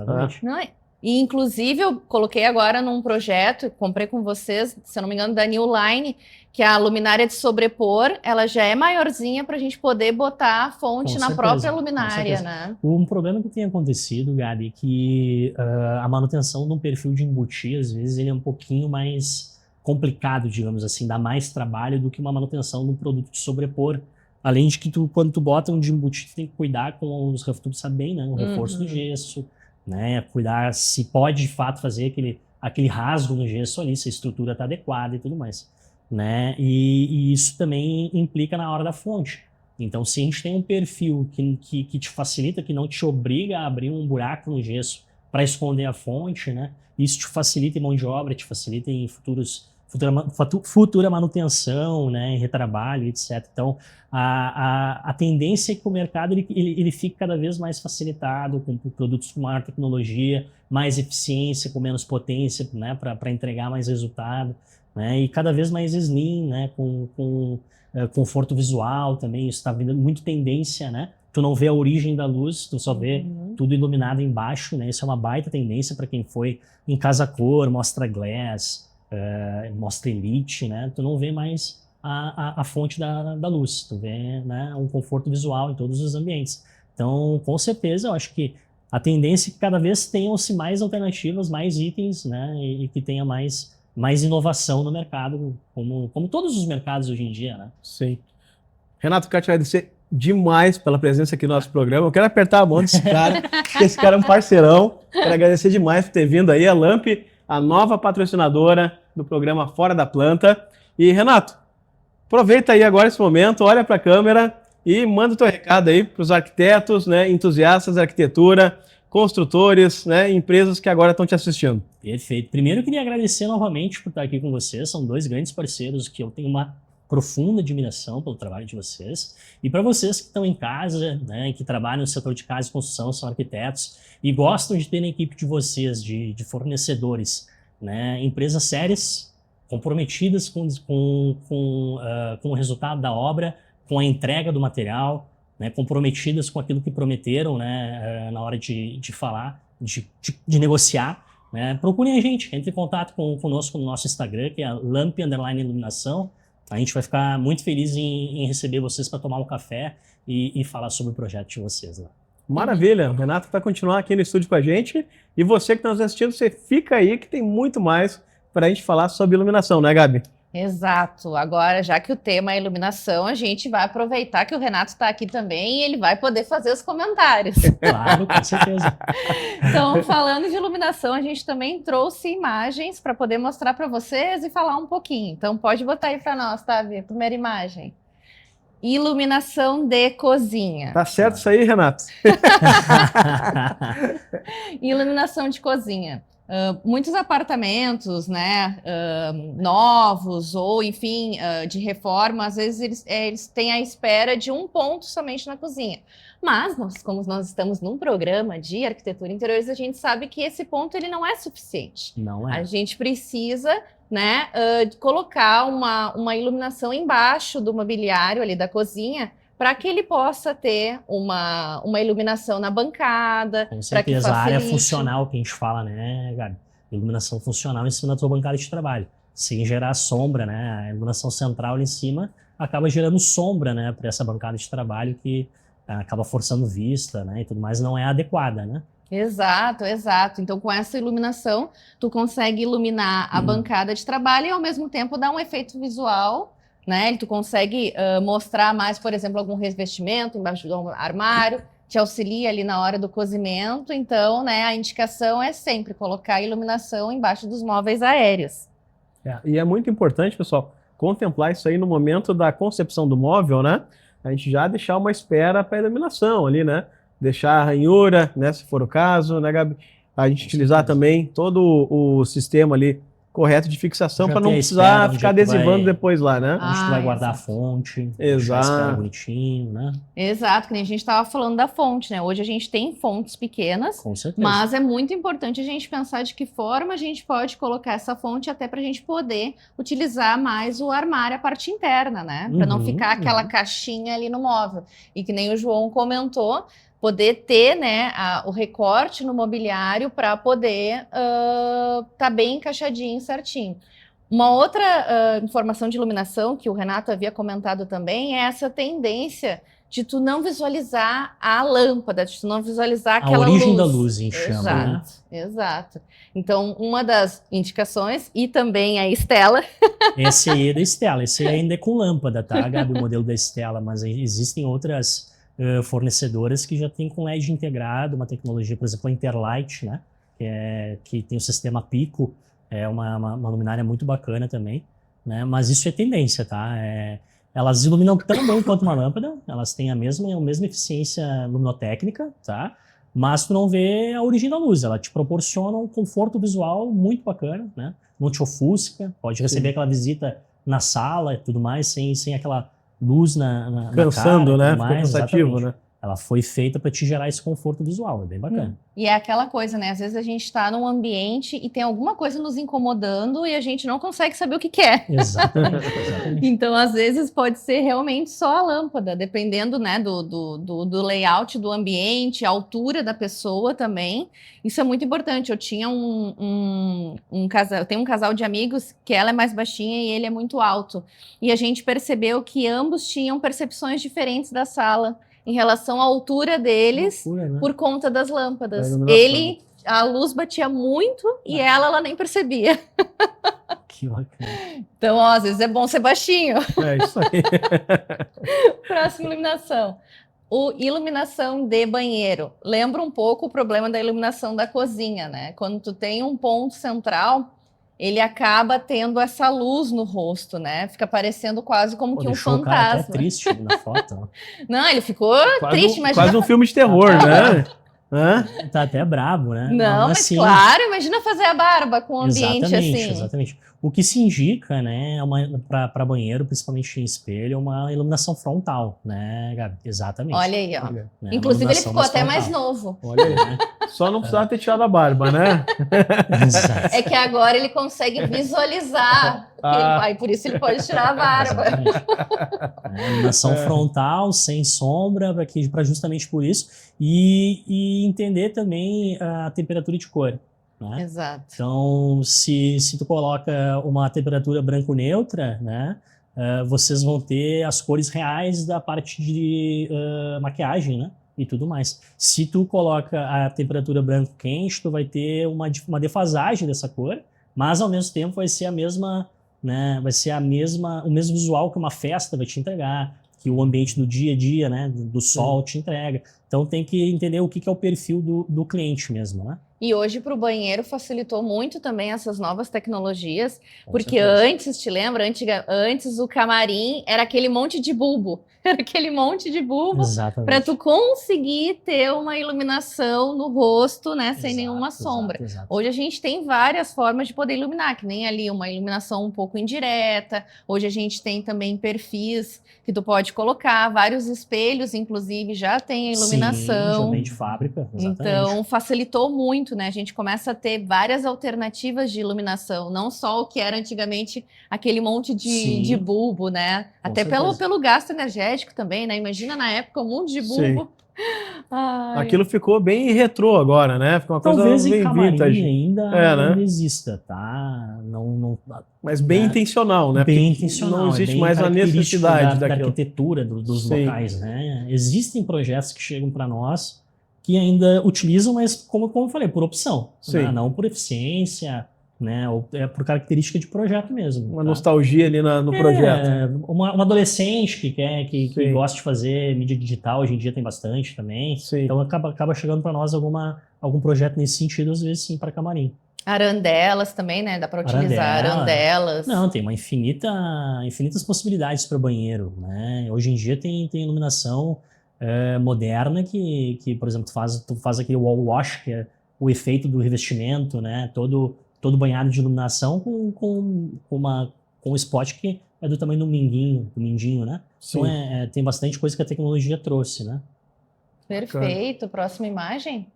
Não, e inclusive eu coloquei agora num projeto, comprei com vocês, se eu não me engano, da New Line, que a luminária de sobrepor, ela já é maiorzinha para a gente poder botar a fonte na própria luminária, né? Um problema que tem acontecido, Gabi, é que a manutenção de um perfil de embutir, às vezes, ele é um pouquinho mais complicado, digamos assim, dá mais trabalho do que uma manutenção de um produto de sobrepor. Além de que quando tu bota um de embutir, tu tem que cuidar com os reforços, tu sabe bem, né? O reforço do gesso, né? Cuidar se pode de fato fazer aquele rasgo no gesso ali, se a estrutura está adequada e tudo mais, né? E isso também implica na hora da fonte. Então, se a gente tem um perfil que te facilita, que não te obriga a abrir um buraco no gesso para esconder a fonte, né? Isso te facilita em mão de obra, te facilita em futura manutenção, né, em retrabalho, etc. Então, a tendência é que o mercado ele fique cada vez mais facilitado, com produtos com maior tecnologia, mais eficiência, com menos potência, né, para entregar mais resultado, né, e cada vez mais slim, né, com conforto visual também. Isso está vindo muito tendência, né? Tu não vê a origem da luz, tu só vê tudo iluminado embaixo, né? Isso é uma baita tendência para quem foi em Casa Cor, Mostra Glass, Mostra Elite, né? Tu não vê mais a fonte da luz, tu vê, né, um conforto visual em todos os ambientes. Então, com certeza, eu acho que a tendência é que cada vez tenham-se mais alternativas, mais itens, né, e que tenha mais inovação no mercado, como todos os mercados hoje em dia, né? Sim. Renato, quero te agradecer demais pela presença aqui no nosso programa. Eu quero apertar a mão desse cara, porque esse cara é um parceirão. Quero agradecer demais por ter vindo aí, a Lamp, a nova patrocinadora do programa Fora da Planta. E, Renato, aproveita aí agora esse momento, olha para a câmera e manda o teu recado aí para os arquitetos, né, entusiastas da arquitetura, construtores, né, empresas que agora estão te assistindo. Perfeito. Primeiro, eu queria agradecer novamente por estar aqui com vocês. São dois grandes parceiros que eu tenho uma profunda admiração pelo trabalho de vocês. E para vocês que estão em casa, né, que trabalham no setor de casa e construção, são arquitetos e gostam de ter na equipe de vocês, de fornecedores, né, empresas sérias, comprometidas com o resultado da obra, com a entrega do material, né, comprometidas com aquilo que prometeram, né, na hora de falar, de negociar. Né. Procurem a gente, entre em contato conosco no nosso Instagram, que é lamp_iluminação. A gente vai ficar muito feliz em receber vocês para tomar um café e falar sobre o projeto de vocês lá. Maravilha, o Renato vai continuar aqui no estúdio com a gente. E você que está nos assistindo, você fica aí que tem muito mais para a gente falar sobre iluminação, né, Gabi? Exato. Agora, já que o tema é iluminação, a gente vai aproveitar que o Renato está aqui também e ele vai poder fazer os comentários. Claro, com certeza. Então, falando de iluminação, a gente também trouxe imagens para poder mostrar para vocês e falar um pouquinho. Então, pode botar aí para nós, tá, Vi? Primeira imagem. Iluminação de cozinha. Tá certo isso aí, Renato? Iluminação de cozinha. Muitos apartamentos, né, novos ou, enfim, de reforma, às vezes eles têm a espera de um ponto somente na cozinha. Mas, como nós estamos num programa de arquitetura e interiores, a gente sabe que esse ponto ele não é suficiente. Não é. A gente precisa, né, colocar uma iluminação embaixo do mobiliário ali da cozinha, para que ele possa ter uma iluminação na bancada. Com certeza, a área funcional que a gente fala, né, Gabi? Iluminação funcional em cima da tua bancada de trabalho, sem gerar sombra, né? A iluminação central ali em cima acaba gerando sombra, né, para essa bancada de trabalho que acaba forçando vista, né, e tudo mais, não é adequada, né? Exato, exato. Então, com essa iluminação, tu consegue iluminar a bancada de trabalho e, ao mesmo tempo, dar um efeito visual, né? Tu consegue mostrar mais, por exemplo, algum revestimento embaixo do armário, te auxilia ali na hora do cozimento. Então, né, a indicação é sempre colocar a iluminação embaixo dos móveis aéreos. E é muito importante, pessoal, contemplar isso aí no momento da concepção do móvel, né? A gente já deixar uma espera para a iluminação ali, né? Deixar a ranhura, né, se for o caso, né, Gabi? A gente utilizar também todo o sistema ali correto de fixação para não precisar ficar adesivando depois lá, né? Onde tu vai guardar a fonte, exato, bonitinho, né? Exato, que nem a gente estava falando da fonte, né? Hoje a gente tem fontes pequenas, com certeza, mas é muito importante a gente pensar de que forma a gente pode colocar essa fonte até para a gente poder utilizar mais o armário, a parte interna, né? Para não ficar aquela caixinha ali no móvel. E que nem o João comentou, poder ter, né, o recorte no mobiliário para poder tá bem encaixadinho, certinho. Uma outra informação de iluminação que o Renato havia comentado também é essa tendência de tu não visualizar a lâmpada, de tu não visualizar aquela luz. A origem da luz, em chama, exato, né? Exato. Então, uma das indicações, e também a Stella... Esse aí é da Stella, esse aí ainda é com lâmpada, tá, Gabi? O modelo da Stella, mas existem outras fornecedoras que já tem com LED integrado, uma tecnologia, por exemplo, a Interlight, né? Que tem o sistema Pico, é uma luminária muito bacana também, né? Mas isso é tendência, tá? Elas iluminam tão bem quanto uma lâmpada, elas têm a mesma eficiência luminotécnica, tá? Mas tu não vê a origem da luz, ela te proporciona um conforto visual muito bacana, né? Não te ofusca, pode receber aquela visita na sala e tudo mais, sem aquela luz na cansando, cara, né? Fica cansativo, né? Ela foi feita para te gerar esse conforto visual, é bem bacana. E é aquela coisa, né? Às vezes a gente está num ambiente e tem alguma coisa nos incomodando e a gente não consegue saber o que é. Exatamente. Então, às vezes, pode ser realmente só a lâmpada, dependendo, né, do layout do ambiente, a altura da pessoa também. Isso é muito importante. Eu tinha eu tenho um casal de amigos que ela é mais baixinha e ele é muito alto. E a gente percebeu que ambos tinham percepções diferentes da sala em relação à altura deles, loucura, né? Por conta das lâmpadas. Ele a luz batia muito e ela nem percebia. Que bacana. Então, ó, às vezes é bom ser baixinho. É isso aí. Próxima iluminação. Iluminação de banheiro. Lembra um pouco o problema da iluminação da cozinha, né? Quando tu tem um ponto central, ele acaba tendo essa luz no rosto, né? Fica parecendo quase como que um Deixou o cara fantasma. até triste ali na foto. Não, ele ficou triste, imagina. Quase um filme de terror, né? Hã? Tá até brabo, né? Não, mas assim, claro, imagina fazer a barba com um ambiente exatamente, assim. Exatamente. O que se indica, né, para banheiro, principalmente em espelho, é uma iluminação frontal, né, Gabi? Exatamente. Olha aí, ó. Olha. Né, Inclusive, ele ficou até frontal. mais novo. Olha aí. Só não precisava ter tirado a barba, né? Exato. É que agora ele consegue visualizar. Aí por isso ele pode tirar a barba. Iluminação frontal, sem sombra, para justamente por isso. E entender também a temperatura de cor. Né? Exato. Então, se tu coloca uma temperatura branco-neutra, né, vocês vão ter as cores reais da parte de maquiagem, né, e tudo mais. Se tu coloca a temperatura branco-quente, tu vai ter uma defasagem dessa cor, mas ao mesmo tempo vai ser a mesma, né, o mesmo visual que uma festa vai te entregar, que o ambiente do dia a dia, né, do sol te entrega. Então tem que entender o que é o perfil do cliente mesmo, né? E hoje para o banheiro facilitou muito também essas novas tecnologias, porque certeza. antes, te lembra? Antes o camarim era aquele monte de bulbo. Era aquele monte de bulbo para tu conseguir ter uma iluminação no rosto, né, sem nenhuma sombra. Exato. Hoje a gente tem várias formas de poder iluminar, que nem ali uma iluminação um pouco indireta. Hoje a gente tem também perfis que tu pode colocar, vários espelhos, inclusive, já tem a iluminação. Sim, já vem de fábrica, exatamente. Então, facilitou muito, né? A gente começa a ter várias alternativas de iluminação, não só o que era antigamente aquele monte de bulbo, né? Até pelo gasto energético também, né? Imagina na época um monte de bulbo. Aquilo ficou bem retrô agora, né? Ficou uma Talvez coisa em bem camarim vintage. ainda exista, tá? Mas bem intencional, né? Bem intencional. Não existe mais a necessidade da arquitetura dos locais, né? Existem projetos que chegam para nós que ainda utilizam, mas como eu falei, por opção, né? Não por eficiência, né? Ou por característica de projeto mesmo. Uma nostalgia ali no projeto. Uma adolescente que gosta de fazer mídia digital, hoje em dia tem bastante também. Sim. Então acaba chegando para nós algum projeto nesse sentido, às vezes sim, para camarim. Arandelas também, né? Dá para utilizar arandelas. Não, tem infinitas possibilidades para banheiro, né? Hoje em dia tem iluminação moderna que, por exemplo, tu faz aquele wall wash, que é o efeito do revestimento, né? Todo banhado de iluminação com um spot que é do tamanho do mindinho, né? Sim. Então tem bastante coisa que a tecnologia trouxe, né? Perfeito. Próxima imagem.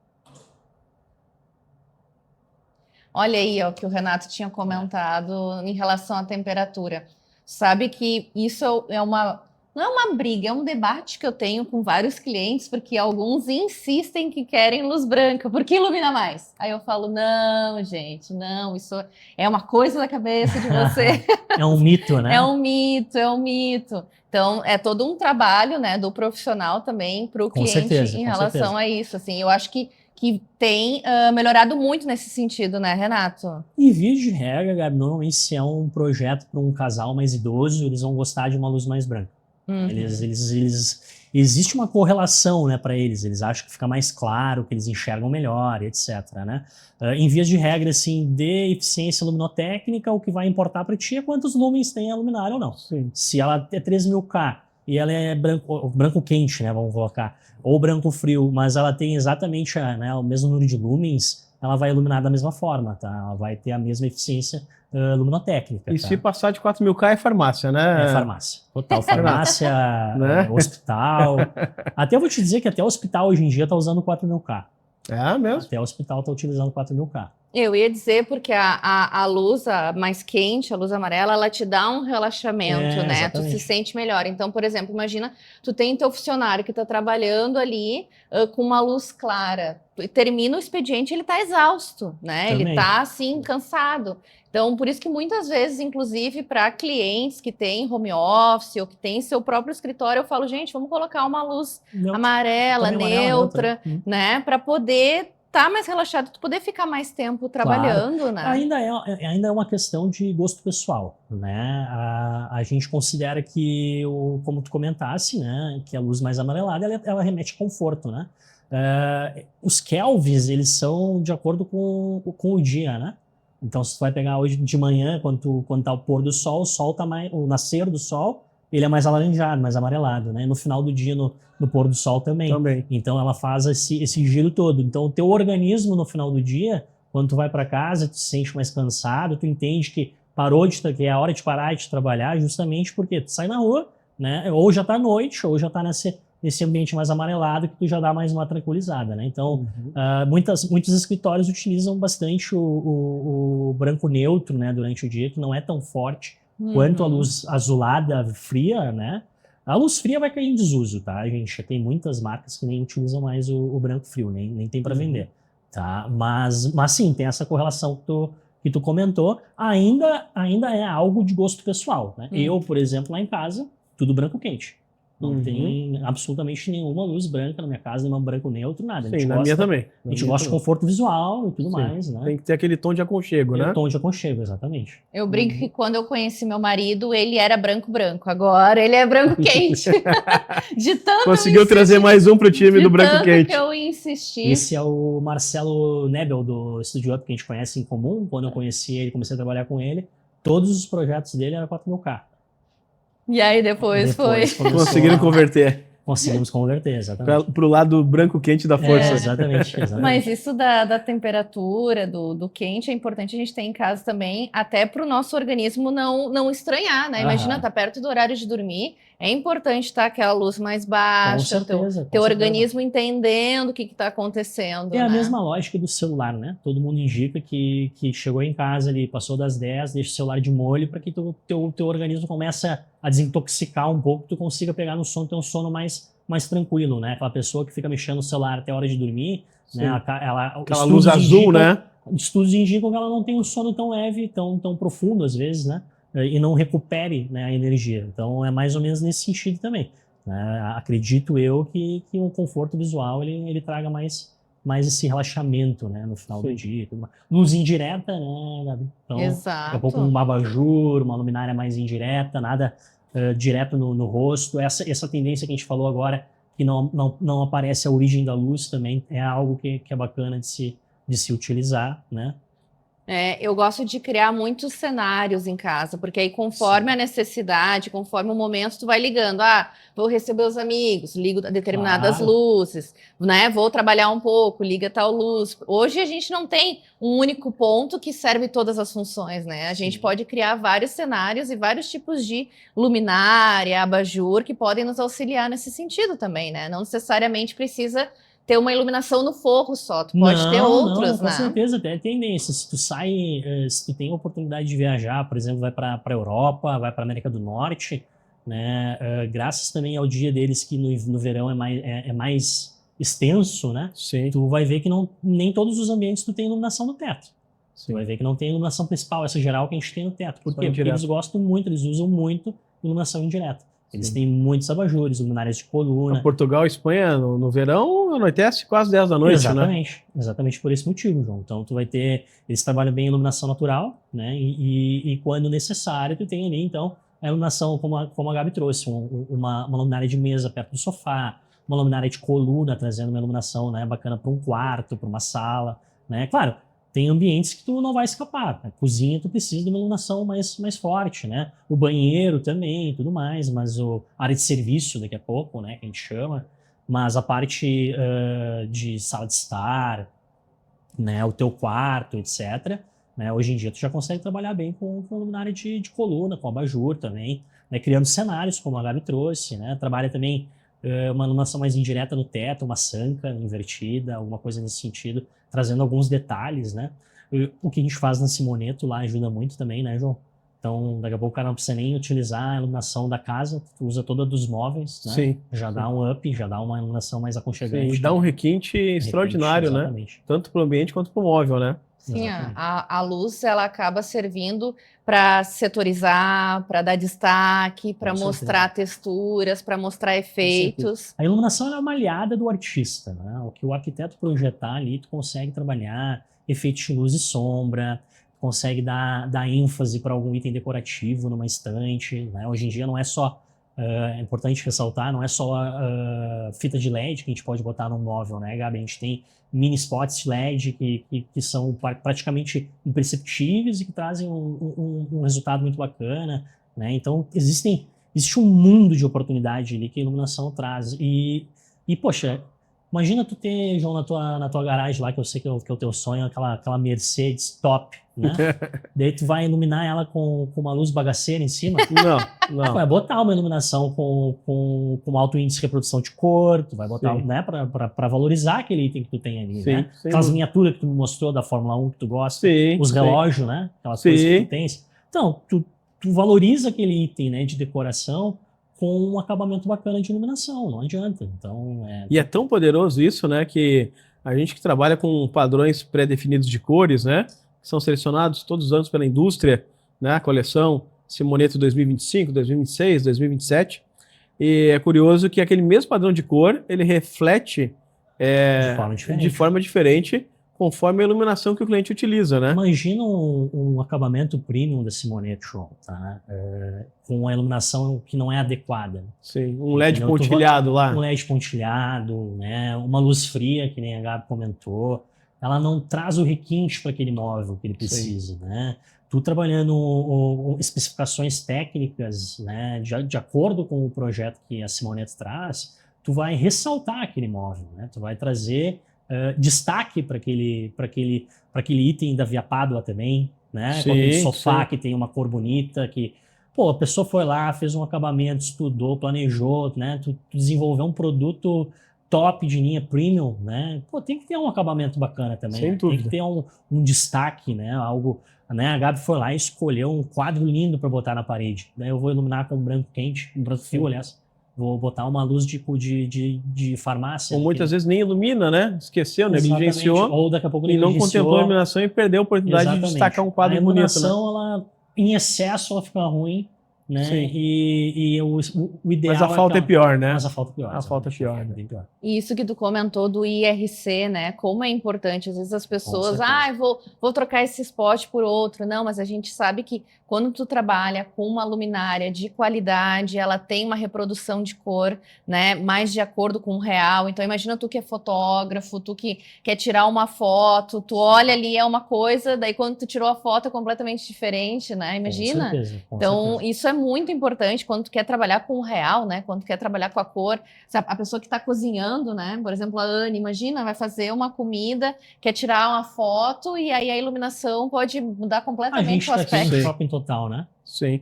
Olha aí, ó, que o Renato tinha comentado em relação à temperatura. Sabe que isso não é uma briga, é um debate que eu tenho com vários clientes, porque alguns insistem que querem luz branca, porque ilumina mais. Aí eu falo, não, gente, não, isso é uma coisa da cabeça de você. É um mito, né? É um mito. Então, é todo um trabalho, né, do profissional também para o cliente em relação a isso. Assim, eu acho que tem melhorado muito nesse sentido, né, Renato? Em via de regra, Gabi, normalmente se é um projeto para um casal mais idoso, eles vão gostar de uma luz mais branca. Existe uma correlação, né, para eles acham que fica mais claro, que eles enxergam melhor, etc. Né? Em vias de regra, assim, de eficiência luminotécnica, o que vai importar para ti é quantos lumens tem a luminária ou não. Sim. Se ela é 3000K e ela é branco quente, né, vamos colocar, ou branco frio, mas ela tem exatamente o mesmo número de lumens, ela vai iluminar da mesma forma, tá? Ela vai ter a mesma eficiência luminotécnica. E se passar de 4000K é farmácia, né? É farmácia. Total, farmácia, né? Hospital. Até eu vou te dizer que até o hospital hoje em dia está usando 4000K. É mesmo? Até o hospital está utilizando 4000K. Eu ia dizer porque a luz mais quente, a luz amarela, ela te dá um relaxamento, né? Exatamente. Tu se sente melhor. Então, por exemplo, imagina, tu tem teu funcionário que está trabalhando ali com uma luz clara. Termina o expediente, ele está exausto, né? Também. Ele está, assim, cansado. Então, por isso que muitas vezes, inclusive, para clientes que têm home office ou que têm seu próprio escritório, eu falo, gente, vamos colocar uma luz amarela, neutra, né? Para poder tá mais relaxado, tu poder ficar mais tempo trabalhando, né? Ainda é uma questão de gosto pessoal, né? A gente considera que, como tu comentasse, né, que a luz mais amarelada, ela remete a conforto, né? Os kelvins, eles são de acordo com o dia, né? Então, se tu vai pegar hoje de manhã, quando tá o pôr do sol, o nascer do sol, ele é mais alaranjado, mais amarelado, né? No final do dia, no pôr do sol também. Então, ela faz esse giro todo. Então, o teu organismo, no final do dia, quando tu vai para casa, tu se sente mais cansado, tu entende que que é a hora de parar de trabalhar, justamente porque tu sai na rua, né? Ou já tá à noite, ou já tá nesse ambiente mais amarelado, que tu já dá mais uma tranquilizada, né? Então, muitos escritórios utilizam bastante o branco neutro, né, durante o dia, que não é tão forte quanto a luz azulada fria, né? A luz fria vai cair em desuso, tá, gente? Tem muitas marcas que nem utilizam mais o branco frio, nem tem para vender, tá? Mas sim, tem essa correlação que tu comentou, ainda é algo de gosto pessoal, né? Eu, por exemplo, lá em casa, tudo branco quente. Não tem absolutamente nenhuma luz branca na minha casa, nenhum branco neutro, nada. Sim, na minha também. A gente gosta de conforto visual e tudo mais, né? Tem que ter aquele tom de aconchego, né? O tom de aconchego, exatamente. Eu brinco que quando eu conheci meu marido, ele era branco. Agora ele é branco quente. De tanto conseguiu trazer mais um pro time do branco quente. Que eu insisti. Esse é o Marcelo Nebel, do Studio Up, que a gente conhece em comum. Quando eu conheci ele, comecei a trabalhar com ele, todos os projetos dele eram 4.000K. E aí depois foi. Conseguiram converter. Conseguimos converter, exatamente. Pro lado branco quente da força. Exatamente. Mas isso da temperatura, do quente, é importante a gente ter em casa também, até para o nosso organismo não estranhar, né? Imagina, tá perto do horário de dormir, é importante estar aquela luz mais baixa, com certeza, teu organismo entendendo o que está acontecendo. É a mesma lógica do celular, né? Todo mundo indica que chegou em casa ali, passou das 10, deixa o celular de molho para que teu organismo comece a desintoxicar um pouco, tu consiga pegar no sono, ter um sono mais tranquilo, né? Aquela pessoa que fica mexendo no celular até a hora de dormir, né? Aquela luz azul, né? Estudos indicam que ela não tem um sono tão leve, tão profundo às vezes, né? E não recupere, né, a energia. Então é mais ou menos nesse sentido também, né? Acredito eu que o conforto visual ele traga mais esse relaxamento, né, no final do dia. Luz indireta, né, Gabi? Então, exato. Daqui a pouco um abajur, uma luminária mais indireta, nada direto no rosto. Essa tendência que a gente falou agora, que não aparece a origem da luz também, é algo que é bacana de se utilizar, né? Eu gosto de criar muitos cenários em casa, porque aí conforme a necessidade, conforme o momento, tu vai ligando. Vou receber os amigos, ligo determinadas luzes, né? Vou trabalhar um pouco, liga tal luz. Hoje a gente não tem um único ponto que serve todas as funções, né? A gente pode criar vários cenários e vários tipos de luminária, abajur, que podem nos auxiliar nesse sentido também, né? Não necessariamente precisa ter uma iluminação no forro só, tu pode ter outros, com né? Com certeza, até tendência. Se tu tem a oportunidade de viajar, por exemplo, vai para a Europa, vai para a América do Norte, né? Graças também ao dia deles que no verão é mais extenso, né? Sim. Tu vai ver que nem todos os ambientes tu tem iluminação no teto. Sim. Tu vai ver que não tem iluminação principal, essa geral que a gente tem no teto. Por quê? Porque eles gostam muito, eles usam muito iluminação indireta. Eles têm muitos abajures, luminárias de coluna. Portugal e Espanha, no verão, anoitece quase 10 da noite, exatamente, né? Exatamente por esse motivo, João. Então, tu vai ter... Eles trabalham bem em iluminação natural, né? E quando necessário, tu tem ali, então, a iluminação, como a Gabi trouxe, uma luminária de mesa perto do sofá, uma luminária de coluna, trazendo uma iluminação, né, bacana para um quarto, para uma sala, né? Claro, tem ambientes que tu não vai escapar. A cozinha, tu precisa de uma iluminação mais forte, né? O banheiro também e tudo mais, mas a área de serviço, daqui a pouco, né, que a gente chama, mas a parte de sala de estar, né, o teu quarto, etc., né, hoje em dia tu já consegue trabalhar bem com luminária de coluna, com abajur também, né, criando cenários, como a Gabi trouxe, né? Trabalha também uma iluminação mais indireta no teto, uma sanca invertida, alguma coisa nesse sentido, trazendo alguns detalhes, né? O que a gente faz na Simoneto lá ajuda muito também, né, João? Então, daqui a pouco o cara não precisa nem utilizar a iluminação da casa, tu usa toda dos móveis, né? Sim. Já dá um up, já dá uma iluminação mais aconchegante. Sim, dá um requinte extraordinário, né? Tanto para o ambiente quanto para o móvel, né? Sim, a luz ela acaba servindo para setorizar, para dar destaque, para mostrar texturas, para mostrar efeitos. A iluminação é uma aliada do artista, né? O que o arquiteto projetar ali, tu consegue trabalhar efeitos de luz e sombra, consegue dar ênfase para algum item decorativo numa estante, né? Hoje em dia não é só, é importante ressaltar, não é só fita de LED que a gente pode botar num móvel, né, Gabi? A gente tem mini spots LED que são praticamente imperceptíveis e que trazem um resultado muito bacana, né? Então existe um mundo de oportunidade ali que a iluminação traz. E poxa, imagina tu ter, João, na tua garagem lá, que eu sei que é o teu sonho, aquela Mercedes top, né? Daí tu vai iluminar ela com uma luz bagaceira em cima. Não. Vai botar uma iluminação com alto índice de reprodução de cor, tu vai botar, né, para valorizar aquele item que tu tem ali, né? Aquelas miniaturas que tu me mostrou da Fórmula 1 que tu gosta, os relógios, né? Aquelas coisas que tu tens. Então, tu valoriza aquele item, né, de decoração com um acabamento bacana de iluminação, não adianta. Então, E é tão poderoso isso, né, que a gente que trabalha com padrões pré-definidos de cores, né, são selecionados todos os anos pela indústria, né, a coleção Simoneto 2025, 2026, 2027, e é curioso que aquele mesmo padrão de cor, ele reflete de forma diferente conforme a iluminação que o cliente utiliza, né? Imagina um acabamento premium da Simoneto, João, tá? Com a iluminação que não é adequada. Sim, um LED pontilhado lá. Um LED pontilhado, né? Uma luz fria, que nem a Gabi comentou. Ela não traz o requinte para aquele móvel que ele precisa, né? Tu trabalhando especificações técnicas, né? De acordo com o projeto que a Simoneto traz, tu vai ressaltar aquele móvel, né? Tu vai trazer destaque para aquele item da Via Pádua também, né? Com aquele sofá que tem uma cor bonita, que, pô, a pessoa foi lá, fez um acabamento, estudou, planejou, né? Tu desenvolveu um produto top de linha premium, né? Pô, tem que ter um acabamento bacana também. Sem dúvida. Tem que ter um destaque, né? Algo, né? A Gabi foi lá e escolheu um quadro lindo para botar na parede. Daí eu vou iluminar com branco quente, um branco fio, aliás. Vou botar uma luz de farmácia. Ou muitas vezes nem ilumina, né? Esqueceu, negligenciou. Ou daqui a pouco e não contemplou a iluminação e perdeu a oportunidade de destacar um quadro bonito. A iluminação, ela, em excesso, ela fica ruim, né? E o ideal. Mas a falta é pior, né? Mas a falta é pior. A falta é pior. E isso que tu comentou do IRC, né? Como é importante. Às vezes as pessoas, vou trocar esse spot por outro. Não, mas a gente sabe que quando tu trabalha com uma luminária de qualidade, ela tem uma reprodução de cor, né? Mais de acordo com o real. Então imagina tu que é fotógrafo, tu que quer tirar uma foto, tu olha ali, é uma coisa, daí quando tu tirou a foto é completamente diferente, né? Imagina? Com certeza, então isso é muito importante quando tu quer trabalhar com o real, né? Quando tu quer trabalhar com a cor. A pessoa que está cozinhando, né? Por exemplo, a Anne, imagina, vai fazer uma comida, quer tirar uma foto e aí a iluminação pode mudar completamente o aspecto. A gente tá aqui no shopping total, né? Sim.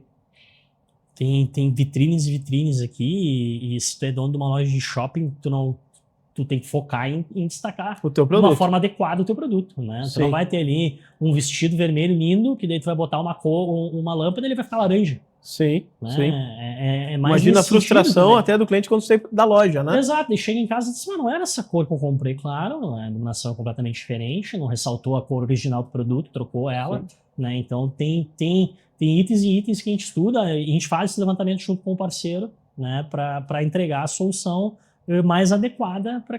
Tem vitrines e vitrines aqui e se tu é dono de uma loja de shopping, tu tem que focar em destacar o teu produto. De uma forma adequada o teu produto, né? Tu não vai ter ali um vestido vermelho lindo, que daí tu vai botar uma cor, uma lâmpada e ele vai ficar laranja. Sim, né? sim. É mais imagina a frustração sentido, até do cliente quando sai da loja, né? Exato, e chega em casa e diz, mas não era essa cor que eu comprei, claro, a iluminação é completamente diferente, não ressaltou a cor original do produto, trocou ela, né? Então tem itens e itens que a gente estuda e a gente faz esse levantamento junto com o parceiro, né? Para entregar a solução mais adequada para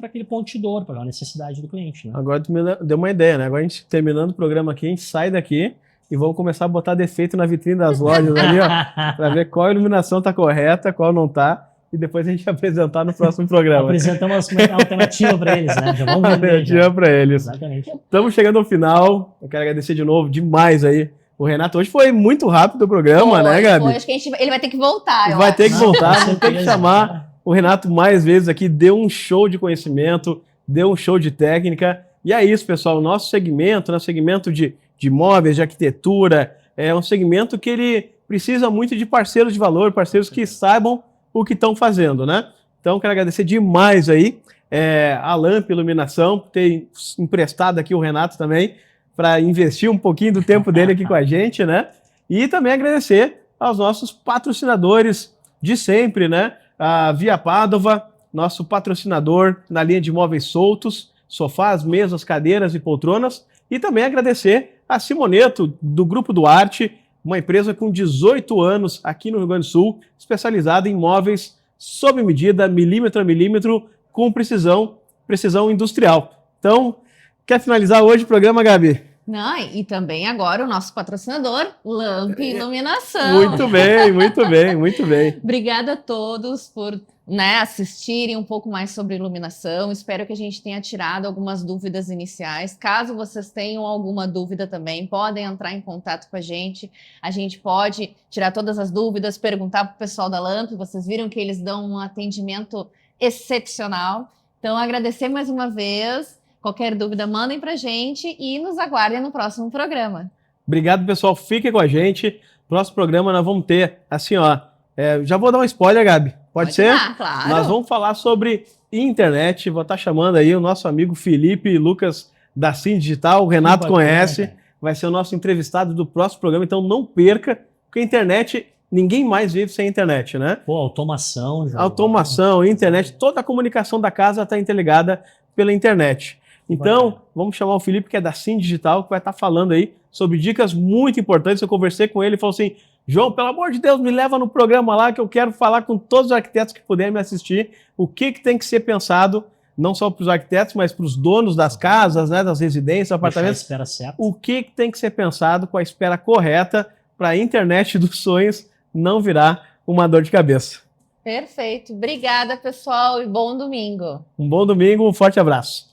aquele ponto de dor, para a necessidade do cliente. Né? Agora tu me deu uma ideia, né? Agora a gente terminando o programa aqui, a gente sai daqui e vamos começar a botar defeito na vitrine das lojas ali, ó, para ver qual iluminação tá correta, qual não tá, e depois a gente apresentar no próximo programa. Apresentamos uma alternativa para eles, né? Já vamos vender. Alternativa para eles. Exatamente. Estamos chegando ao final. Eu quero agradecer de novo demais aí o Renato. Hoje foi muito rápido o programa, né, Gabi? Acho que ele vai ter que voltar. Vai ter que voltar, vamos ter que chamar o Renato mais vezes aqui. Deu um show de conhecimento, deu um show de técnica. E é isso, pessoal. O nosso segmento, né, segmento de móveis, de arquitetura, é um segmento que ele precisa muito de parceiros de valor, parceiros que saibam o que estão fazendo, né? Então, quero agradecer demais aí a Lamp Iluminação, por ter emprestado aqui o Renato também, para investir um pouquinho do tempo dele aqui com a gente, né? E também agradecer aos nossos patrocinadores de sempre, né? A Via Pádua, nosso patrocinador na linha de móveis soltos, sofás, mesas, cadeiras e poltronas. E também agradecer a Simoneto, do Grupo Duarte, uma empresa com 18 anos aqui no Rio Grande do Sul, especializada em móveis sob medida, milímetro a milímetro, com precisão industrial. Então, quer finalizar hoje o programa, Gabi? Não, e também agora o nosso patrocinador, Lamp Iluminação. Muito bem, muito bem, muito bem. Obrigada a todos por assistirem um pouco mais sobre iluminação. Espero que a gente tenha tirado algumas dúvidas iniciais. Caso vocês tenham alguma dúvida também, podem entrar em contato com a gente. A gente pode tirar todas as dúvidas, perguntar para o pessoal da Lamp. Vocês viram que eles dão um atendimento excepcional. Então, agradecer mais uma vez. Qualquer dúvida, mandem pra gente e nos aguardem no próximo programa. Obrigado, pessoal. Fiquem com a gente. Próximo programa nós vamos ter, assim, ó, já vou dar um spoiler, Gabi. Pode ser? Claro. Nós vamos falar sobre internet. Vou estar chamando aí o nosso amigo Felipe Lucas da Sim Digital. O Renato conhece. Vai ser o nosso entrevistado do próximo programa. Então não perca, porque a internet, ninguém mais vive sem internet, né? Pô, automação. Automação, internet. Toda a comunicação da casa está interligada pela internet. Então, vamos chamar o Felipe, que é da Sim Digital, que vai estar falando aí sobre dicas muito importantes. Eu conversei com ele e falou assim, João, pelo amor de Deus, me leva no programa lá que eu quero falar com todos os arquitetos que puderem me assistir o que tem que ser pensado, não só para os arquitetos, mas para os donos das casas, né, das residências, apartamentos. Espera certa. O que tem que ser pensado com a espera correta para a internet dos sonhos não virar uma dor de cabeça. Perfeito. Obrigada, pessoal, e bom domingo. Um bom domingo, um forte abraço.